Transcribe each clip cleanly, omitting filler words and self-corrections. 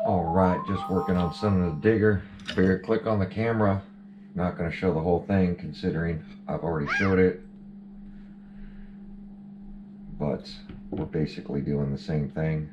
Alright, just working on sending the digger. Figure click on the camera. Not going to show the whole thing considering I've already showed it. But we're basically doing the same thing.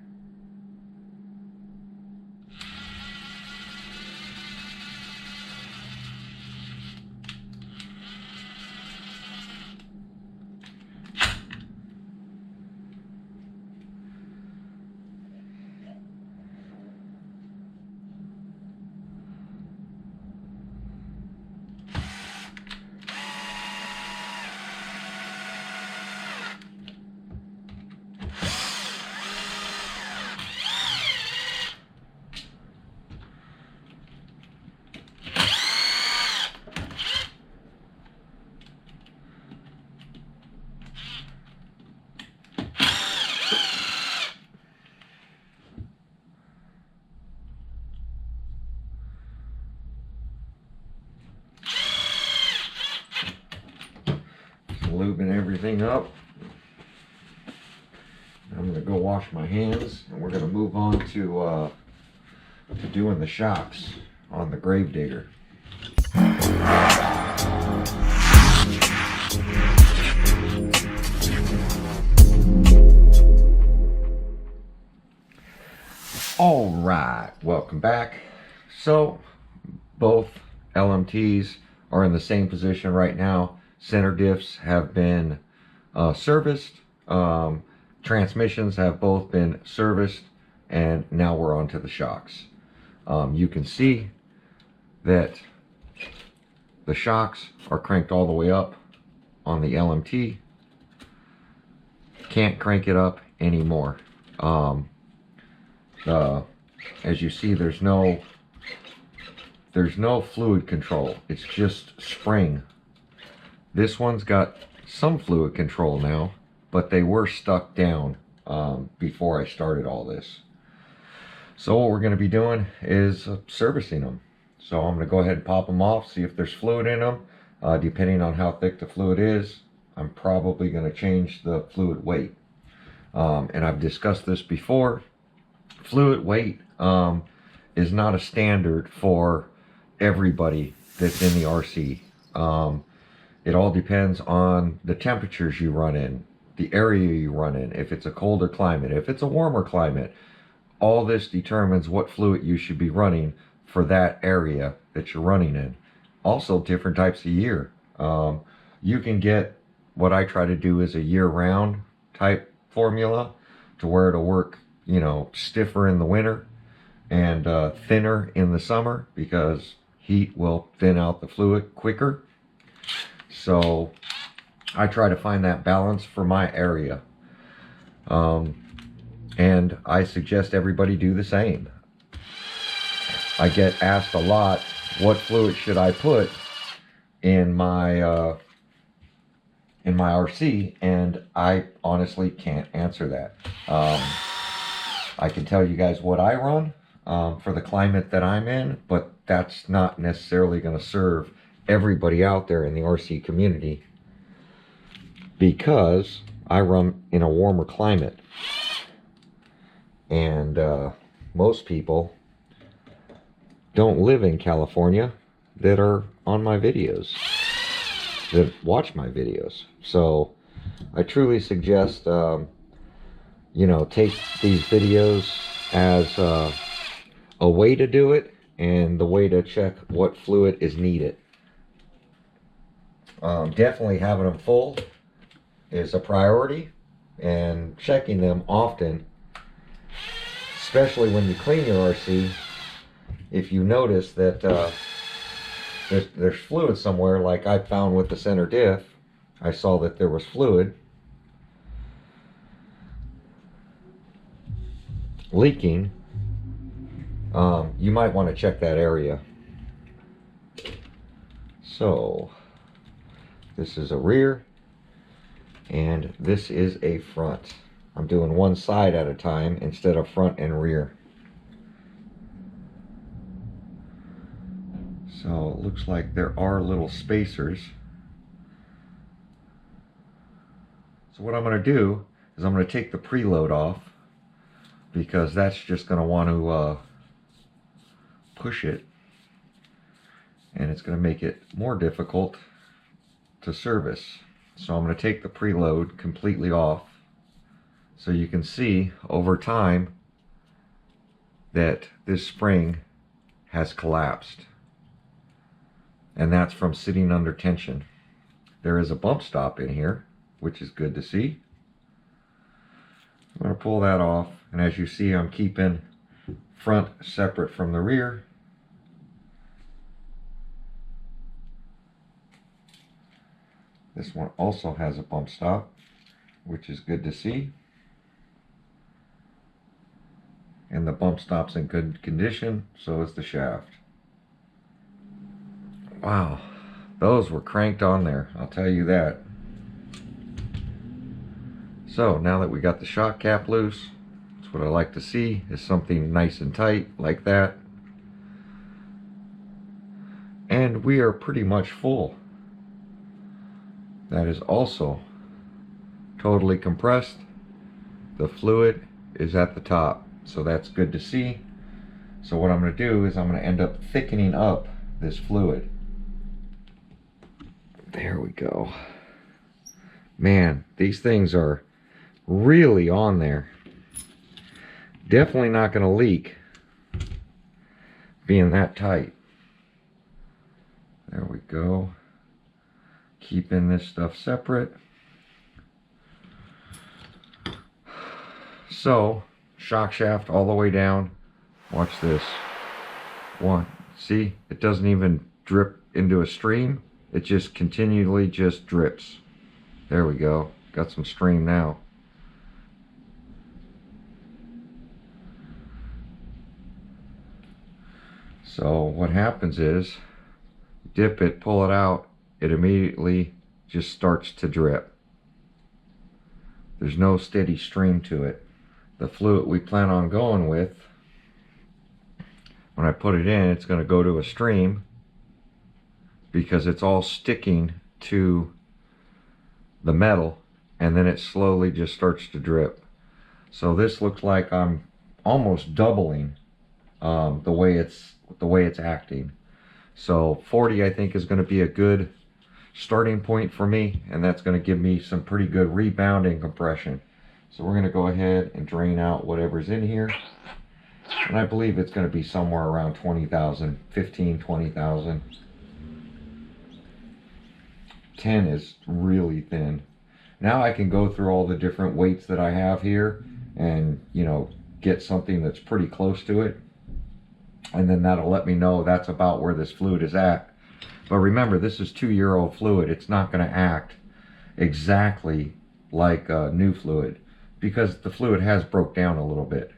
Lubing everything up. I'm going to go wash my hands, and we're going to move on to doing the shocks on the grave digger. All right, welcome back. So both LMTs are in the same position right now. Center diffs have been serviced. Transmissions have both been serviced, and now we're on to the shocks. You can see that the shocks are cranked all the way up on the LMT. Can't crank it up anymore. As you see, there's no fluid control. It's just spring. This one's got some fluid control now, but they were stuck down before I started all this. So what we're going to be doing is servicing them. So I'm going to go ahead and pop them off, see if there's fluid in them. Depending on how thick the fluid is, I'm probably going to change the fluid weight. And I've discussed this before. Fluid weight is not a standard for everybody that's in the RC. It all depends on the temperatures you run in, the area you run in, if it's a colder climate, if it's a warmer climate. All this determines what fluid you should be running for that area that you're running in. Also, different types of year. You can get, what I try to do is a year-round type formula to where it'll work, you know, stiffer in the winter and thinner in the summer, because heat will thin out the fluid quicker. So I try to find that balance for my area. And I suggest everybody do the same. I get asked a lot, what fluid should I put in my RC, and I honestly can't answer that. I can tell you guys what I run for the climate that I'm in, but that's not necessarily going to serve everybody out there in the RC community, because I run in a warmer climate, and most people don't live in California that are on my videos, that watch my videos. So I truly suggest you know, take these videos as a way to do it, and the way to check what fluid is needed. Definitely having them full is a priority, and checking them often, especially when you clean your RC. If you notice that there's fluid somewhere, like I found with the center diff, I saw that there was fluid leaking. You might want to check that area. So this is a rear, and this is a front. I'm doing one side at a time instead of front and rear. So it looks like there are little spacers. So what I'm going to do is I'm going to take the preload off, because that's just going to want to push it, and it's going to make it more difficult to service. So I'm going to take the preload completely off, so you can see over time that this spring has collapsed, and that's from sitting under tension. There is a bump stop in here, which is good to see. I'm going to pull that off, and as you see, I'm keeping front separate from the rear. This one also has a bump stop, which is good to see. And the bump stop's in good condition, so is the shaft. Wow, those were cranked on there, I'll tell you that. So now that we got the shock cap loose, that's what I like to see, is something nice and tight like that. And we are pretty much full. That is also totally compressed. The fluid is at the top, so that's good to see. So what I'm going to do is I'm going to end up thickening up this fluid. There we go. Man, these things are really on there. Definitely not going to leak being that tight. There we go. Keeping this stuff separate. So, shock shaft all the way down. Watch this. One. See? It doesn't even drip into a stream. It just continually just drips. There we go. Got some stream now. So what happens is, dip it, pull it out, it immediately just starts to drip. There's no steady stream to it. The fluid we plan on going with, when I put it in, it's going to go to a stream because it's all sticking to the metal, and then it slowly just starts to drip. So this looks like I'm almost doubling the way it's acting. So 40 I think is going to be a good starting point for me, and that's going to give me some pretty good rebound and compression. So we're going to go ahead and drain out whatever's in here, and I believe it's going to be somewhere around 20,000, 15, 20,000. 10 is really thin. Now I can go through all the different weights that I have here and, you know, get something that's pretty close to it, and then that'll let me know that's about where this fluid is at. But remember, this is 2-year-old fluid. It's not going to act exactly like new fluid because the fluid has broke down a little bit.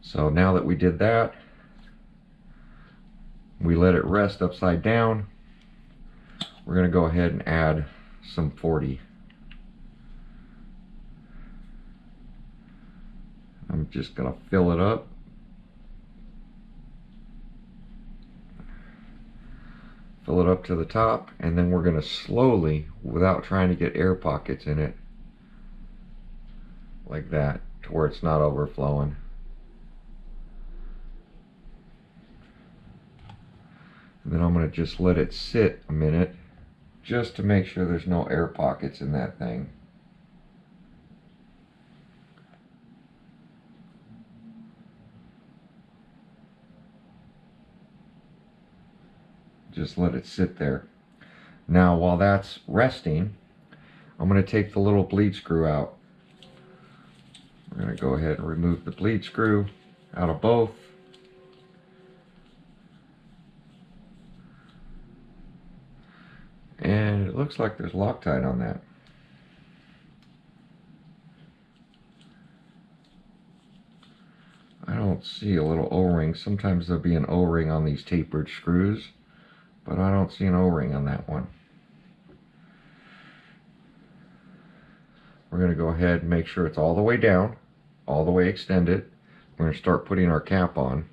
So now that we did that, we let it rest upside down. We're going to go ahead and add some 40. I'm just going to fill it up. Fill it up to the top, and then we're going to slowly, without trying to get air pockets in it, like that, to where it's not overflowing. And then I'm going to just let it sit a minute, just to make sure there's no air pockets in that thing. Just let it sit there. Now while that's resting, I'm going to take the little bleed screw out. We're going to go ahead and remove the bleed screw out of both. And it looks like there's Loctite on that. I don't see a little O-ring. Sometimes there'll be an O-ring on these tapered screws, but I don't see an O-ring on that one. We're going to go ahead and make sure it's all the way down, all the way extended. We're going to start putting our cap on.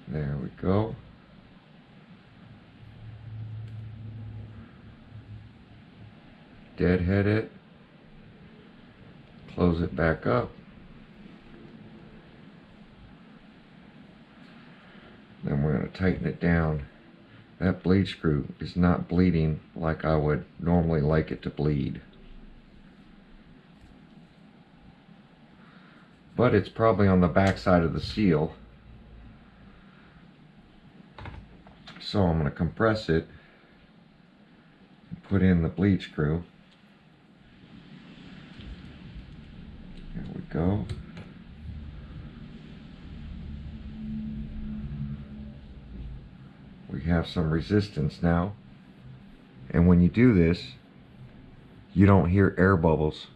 There we go. deadhead it, close it back up. Then we're going to tighten it down. That bleed screw is not bleeding like I would normally like it to bleed. But it's probably on the back side of the seal. So I'm going to compress it and put in the bleed screw. There we go. We have some resistance now. And when you do this, you don't hear air bubbles.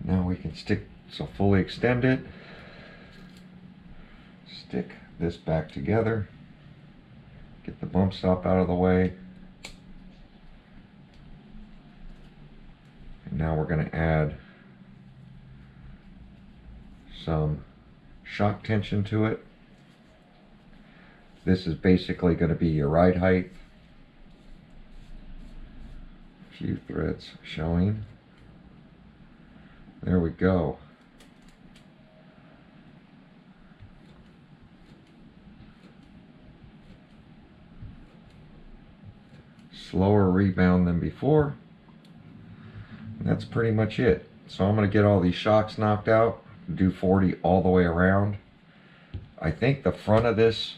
Now we can fully extend it. Stick this back together. Get the bump stop out of the way. And now we're going to add some shock tension to it. This is basically going to be your ride height. A few threads showing. There we go. Slower rebound than before. And that's pretty much it. So I'm going to get all these shocks knocked out, do 40 all the way around. I think the front of this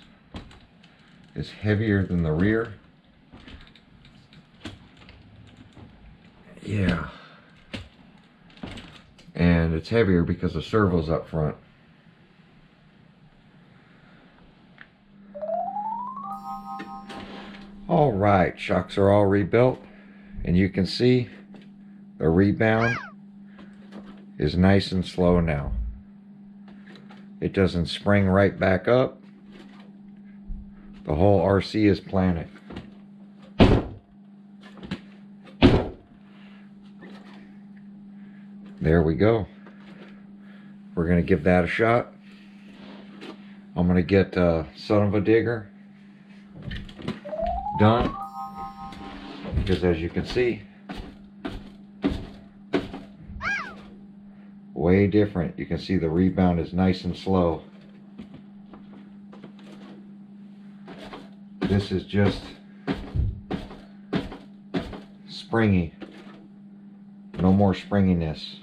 is heavier than the rear. Yeah. And it's heavier because the servo's up front. All right, shocks are all rebuilt, and you can see the rebound is nice and slow now. It doesn't spring right back up. The whole RC is planted. There we go. We're going to give that a shot. I'm going to get son of a digger done, because as you can see, way different. You can see the rebound is nice and slow. This is just springy. No more springiness.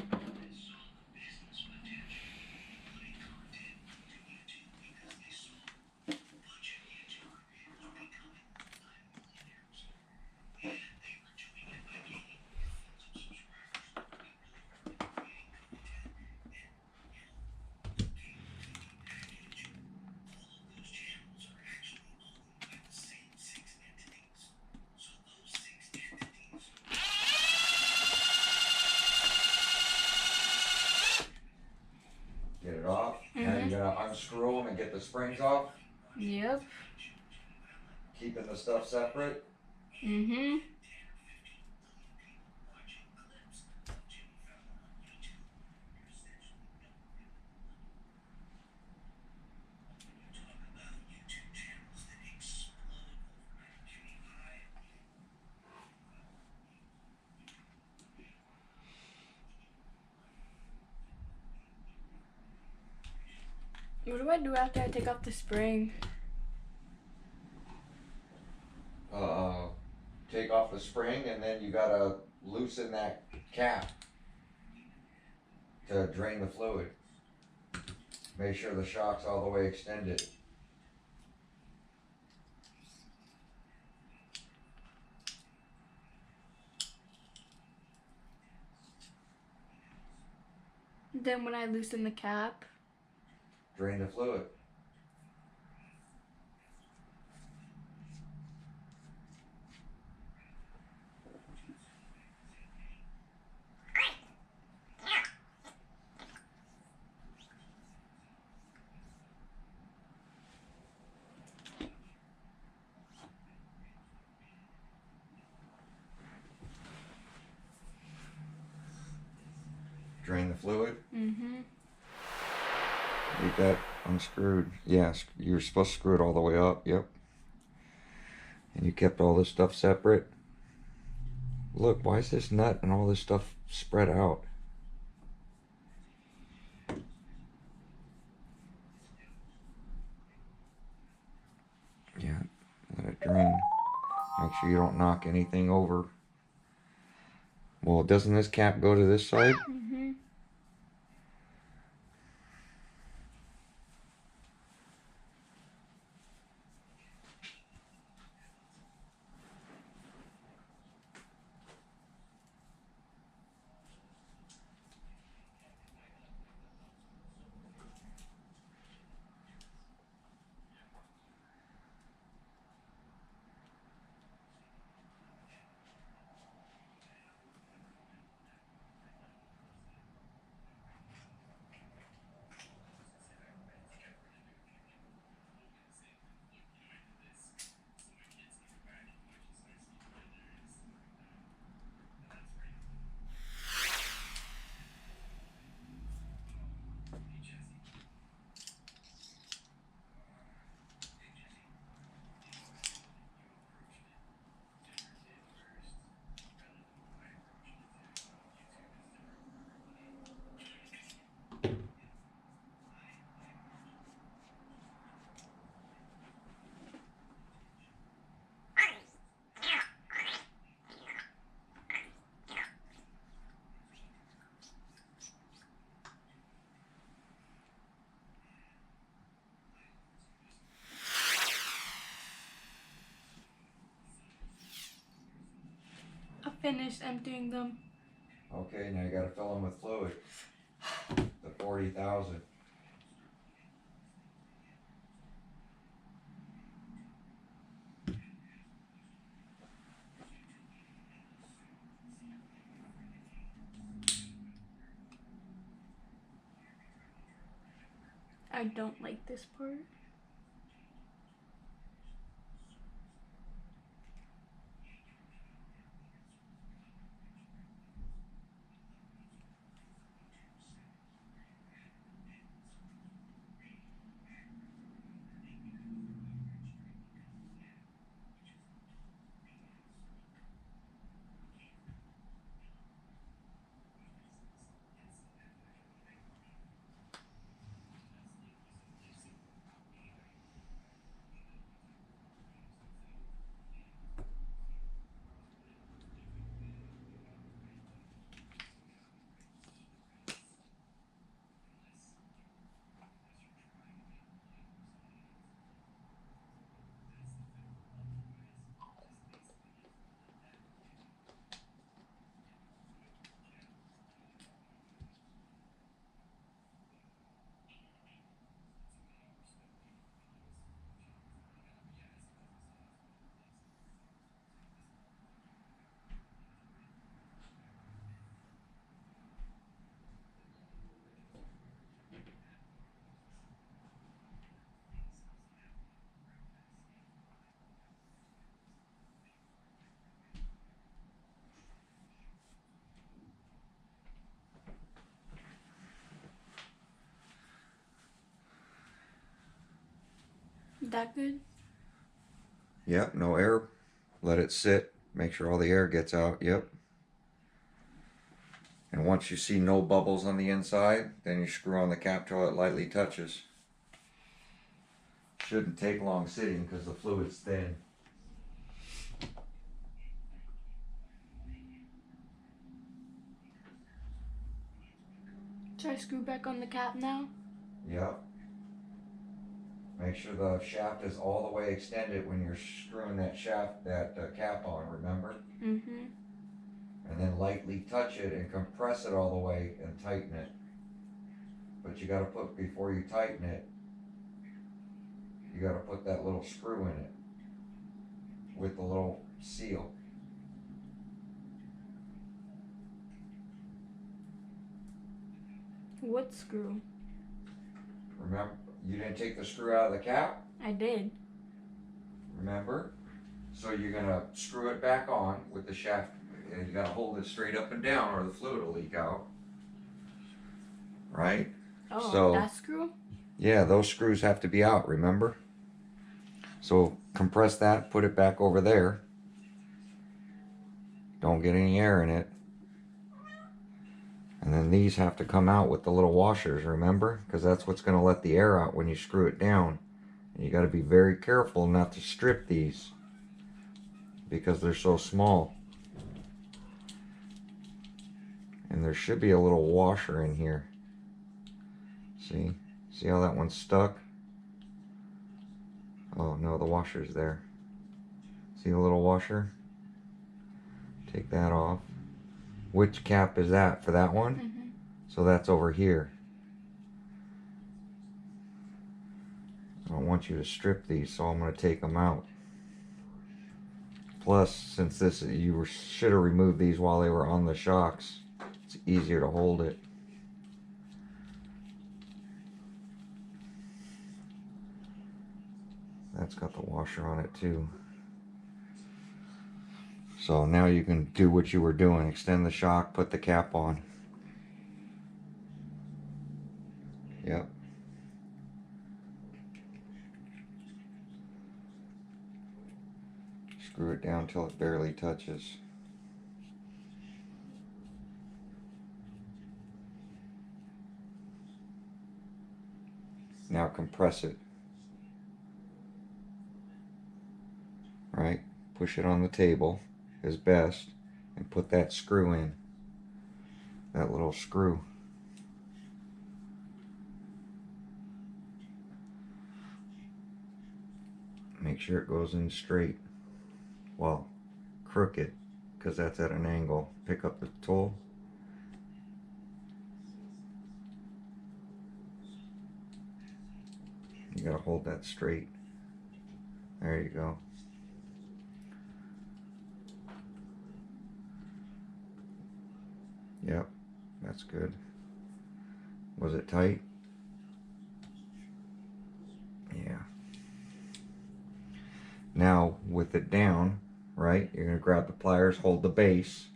Get it off. Now you gotta unscrew them and get the springs off. Yep. Keeping the stuff separate. What do I do after I take off the spring? Take off the spring, and then you gotta loosen that cap to drain the fluid. Make sure the shock's all the way extended. Then when I loosen the cap, Drain the fluid. Drain the fluid. Leave that unscrewed. Yeah, you're supposed to screw it all the way up. Yep. And you kept all this stuff separate. Look, why is this nut and all this stuff spread out? Yeah, let it drain. Make sure you don't knock anything over. Well, doesn't this cap go to this side? Mm-hmm. I finished emptying them. Okay, now you gotta fill them with fluid. The 40,000. I don't like this part. That good? Yep, no air. Let it sit. Make sure all the air gets out. Yep. And once you see no bubbles on the inside, then you screw on the cap till it lightly touches. Shouldn't take long sitting because the fluid's thin. Should I screw back on the cap now? Yep. Make sure the shaft is all the way extended when you're screwing that cap on, remember? Mm-hmm. And then lightly touch it and compress it all the way and tighten it. But you gotta put, before you tighten it, you gotta put that little screw in it with the little seal. What screw? Remember, you didn't take the screw out of the cap? I did. Remember? So you're gonna screw it back on with the shaft, and you gotta hold it straight up and down or the fluid will leak out. Right? Oh, So, that screw? yeah, those screws have to be out, remember? So compress that, put it back over there. Don't get any air in it. And then these have to come out with the little washers, remember? Because that's what's going to let the air out when you screw it down. And you got to be very careful not to strip these because they're so small. And there should be a little washer in here. See? See how that one's stuck? Oh no, the washer's there. See the little washer? Take that off. Which cap is that? For that one? Mm-hmm. So that's over here. I don't want you to strip these, so I'm going to take them out. Plus, since this you should have removed these while they were on the shocks, it's easier to hold it. That's got the washer on it too. So now you can do what you were doing. Extend the shock, put the cap on. Yep. Screw it down till it barely touches. Now compress it. Right? Push it on the table is best and put that screw in. That little screw. Make sure it goes in straight. Well, crooked, because that's at an angle. Pick up the tool. You gotta hold that straight. There you go. Yep, that's good. Was it tight? Yeah. Now, with it down, right, you're gonna grab the pliers, hold the base,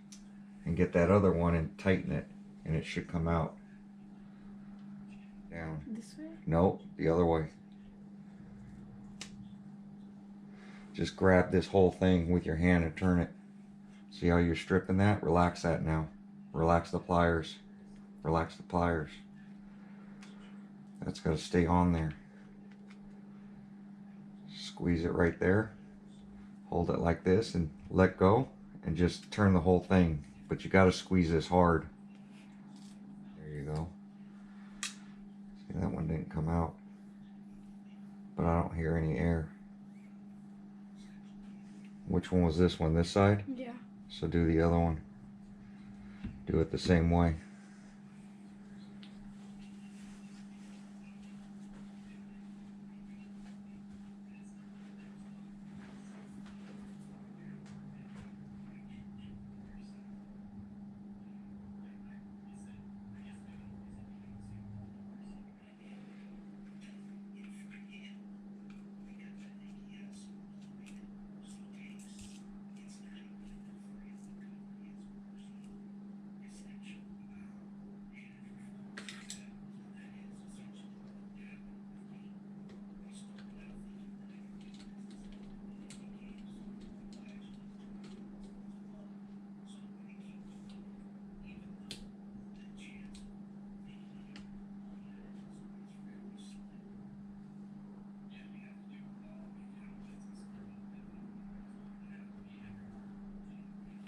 and get that other one and tighten it, and it should come out. Down. This way? No, the other way. Just grab this whole thing with your hand and turn it. See how you're stripping that? Relax that now. Relax the pliers. Relax the pliers. That's got to stay on there. Squeeze it right there. Hold it like this and let go and just turn the whole thing. But you got to squeeze this hard. There you go. See, that one didn't come out. But I don't hear any air. Which one was this one? This side? Yeah. So do the other one. Do it the same way.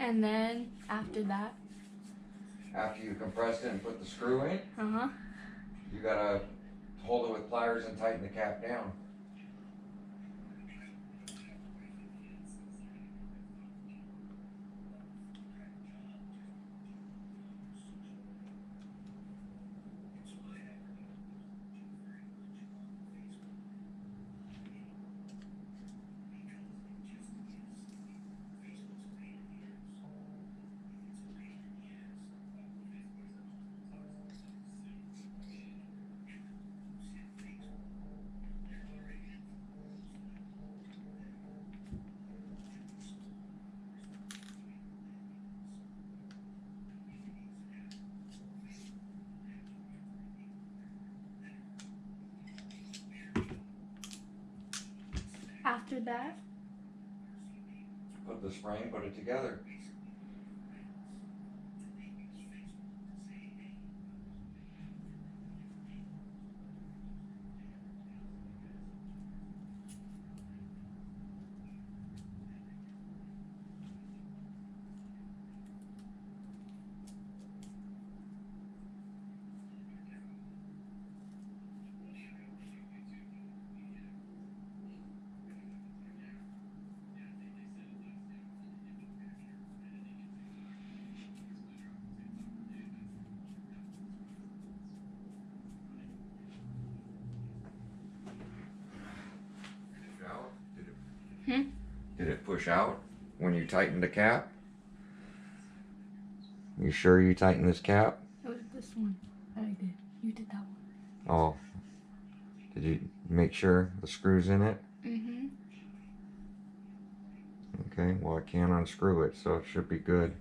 And then after that, After you compressed it and put the screw in, uh-huh. you gotta hold it with pliers and tighten the cap down. after that, Put the spring, put it together. Out? Did it push out when you tightened the cap? You sure you tightened this cap? it was this one that I did. You did that one. Oh. Did you make sure the screw's in it? Mm-hmm. Okay, well I can't unscrew it, so it should be good.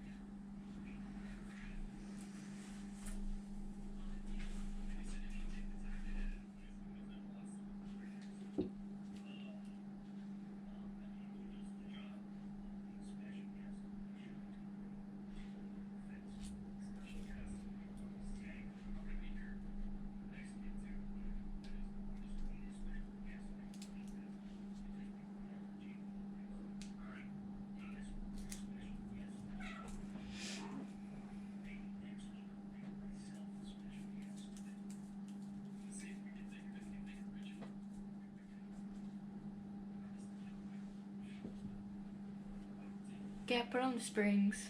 Okay, put on the springs.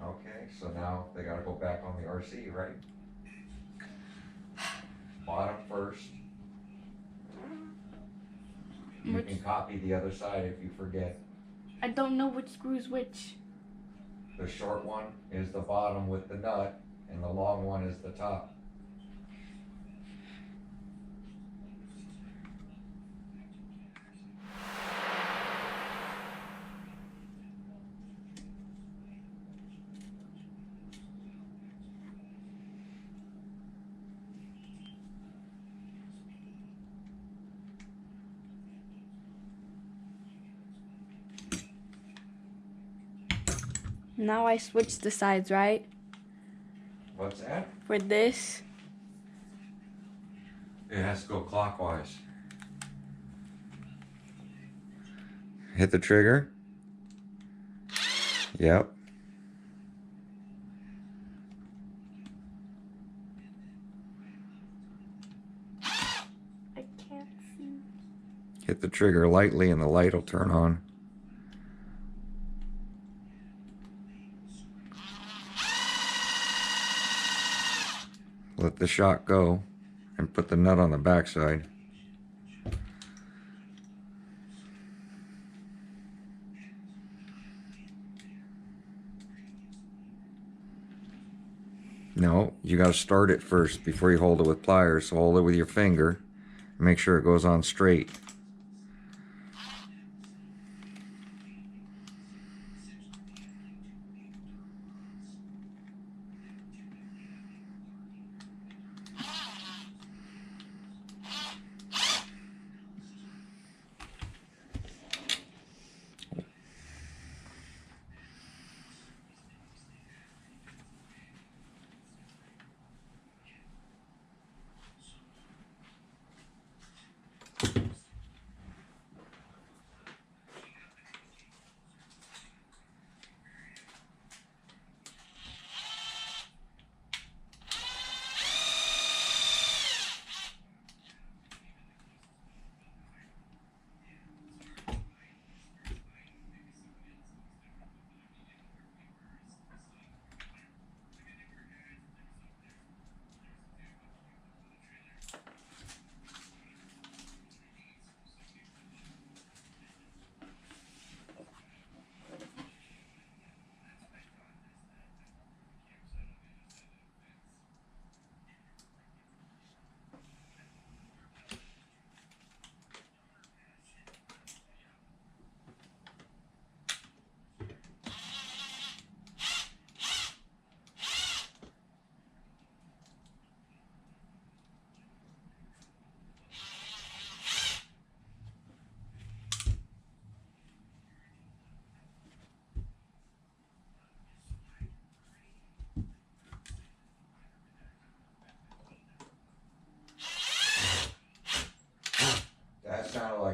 Okay, so now they gotta go back on the RC, right? Bottom first. You can copy the other side if you forget. I don't know which screw's which. The short one is the bottom with the nut, and the long one is the top. Now I switch the sides, right? What's that? For this. It has to go clockwise. Hit the trigger. Yep. I can't see. Hit the trigger lightly and the light will turn on. Let the shock go and put the nut on the backside. No, you got to start it first before you hold it with pliers. So hold it with your finger. Make sure it goes on straight.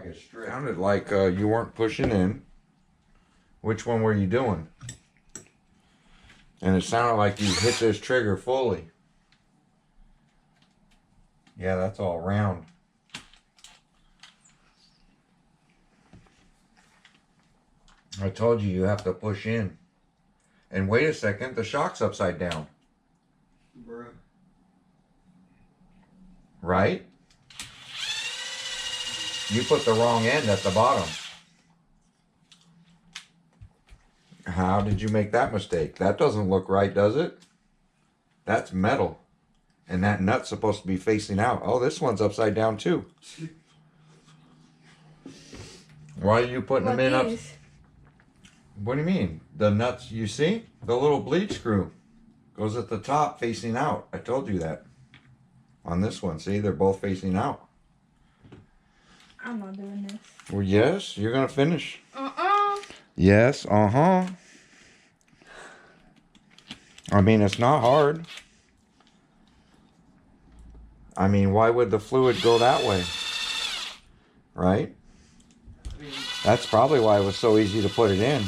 like a strip. Sounded like you weren't pushing in. Which one were you doing? And it sounded like you hit this trigger fully. Yeah, that's all round. I told you have to push in. And wait a second, the shock's upside down. Bruh. Right? You put the wrong end at the bottom. How did you make that mistake? That doesn't look right, does it? That's metal. And that nut's supposed to be facing out. Oh, this one's upside down too. Why are you putting them in up? What do you mean? The nuts, you see? The little bleed screw goes at the top facing out. I told you that. On this one, see? They're both facing out. I'm not doing this. Well, yes, you're going to finish. Yes, I mean, it's not hard. I mean, why would the fluid go that way? Right? That's probably why it was so easy to put it in.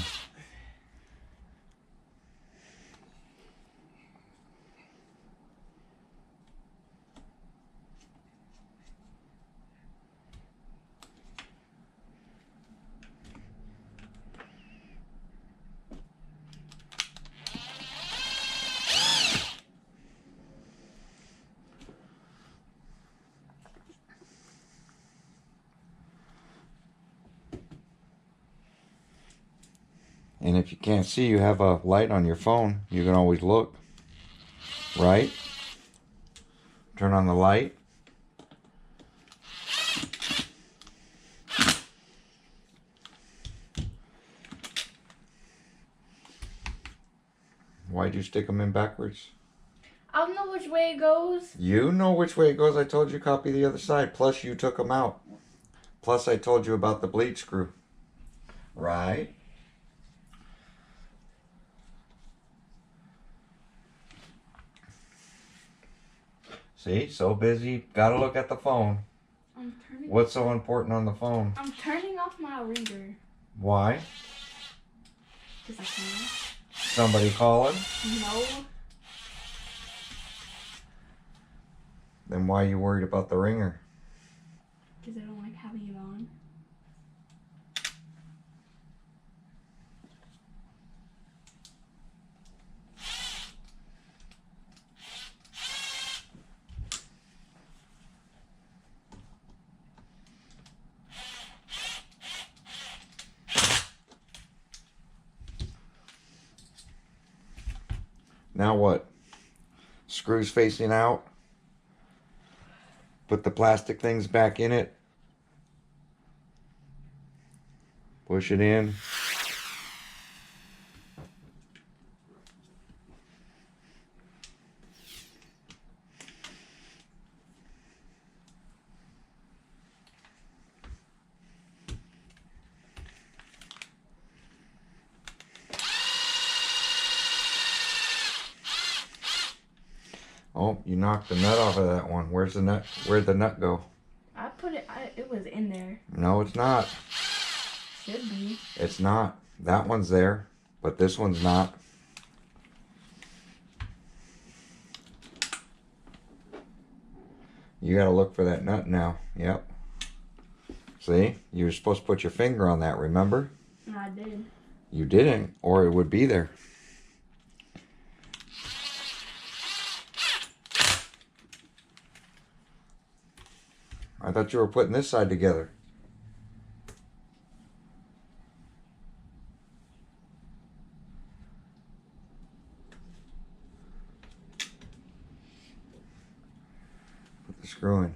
And if you can't see, you have a light on your phone. You can always look. Right? Turn on the light. Why'd you stick them in backwards? I don't know which way it goes. You know which way it goes. I told you copy the other side. Plus you took them out. Plus I told you about the bleed screw. Right? See? So busy. Gotta look at the phone. What's so important on the phone? I'm turning off my reader. Why? Because I can. Somebody calling? No. Then why are you worried about the ringer? Because I don't like having it on. Now what? Screws facing out. Put the plastic things back in it. Push it in. Oh, you knocked the nut off of that one. Where's the nut? Where'd the nut go? I put it, it was in there. No, it's not. Should be. It's not. That one's there, but this one's not. You gotta look for that nut now. Yep. See? You were supposed to put your finger on that, remember? I did. You didn't, or it would be there. I thought you were putting this side together. Put the screw in.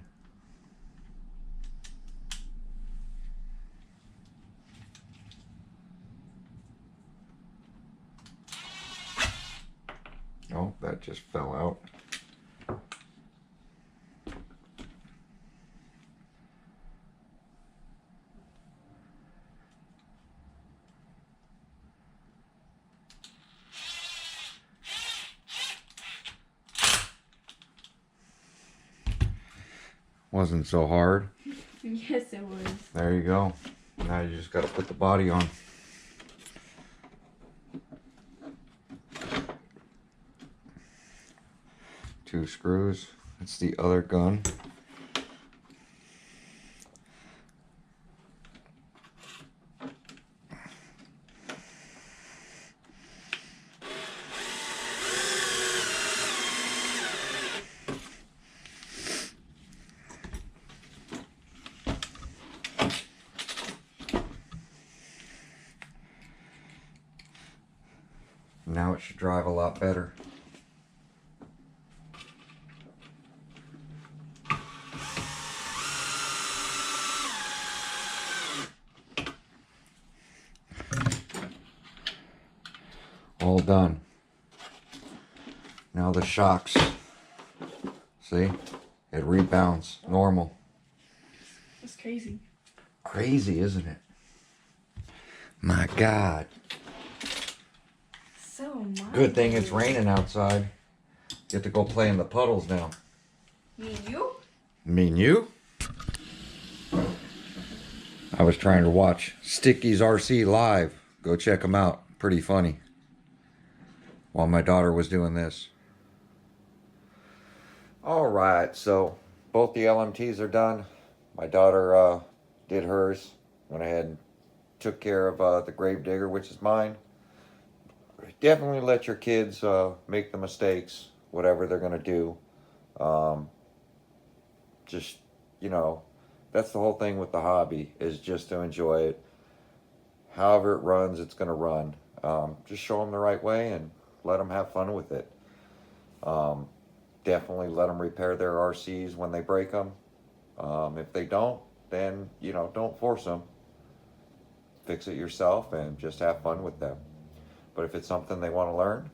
Oh, that just fell out. Wasn't so hard. Yeah. Yes, it was. There you go. Now you just got to put the body on. Two screws. That's the other gun. Now it should drive a lot better. All done. Now the shocks. See? It rebounds. Normal. That's crazy. Crazy, isn't it? My God. So much. Good thing it's raining outside. Get to go play in the puddles now. Me and you? Me and you? I was trying to watch Sticky's RC live. Go check them out. Pretty funny. While my daughter was doing this. Alright, so both the LMTs are done. My daughter did hers. Went ahead and took care of the Gravedigger, which is mine. Definitely let your kids make the mistakes, whatever they're going to do. Just, you know, that's the whole thing with the hobby, is just to enjoy it. However it runs, it's going to run. Just show them the right way and let them have fun with it. Definitely let them repair their RCs when they break them. If they don't, then, you know, don't force them. Fix it yourself and just have fun with them. But if it's something they want to learn,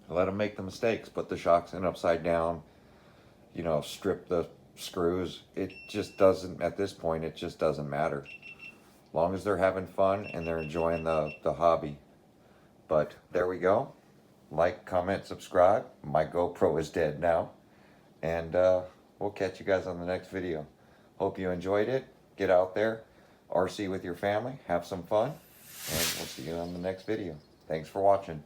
let them make the mistakes. Put the shocks in upside down, you know, strip the screws. It just doesn't, at this point, it just doesn't matter. As long as they're having fun and they're enjoying the hobby. But there we go. Like, comment, subscribe. My GoPro is dead now. And we'll catch you guys on the next video. Hope you enjoyed it. Get out there, RC with your family, have some fun, and we'll see you on the next video. Thanks for watching.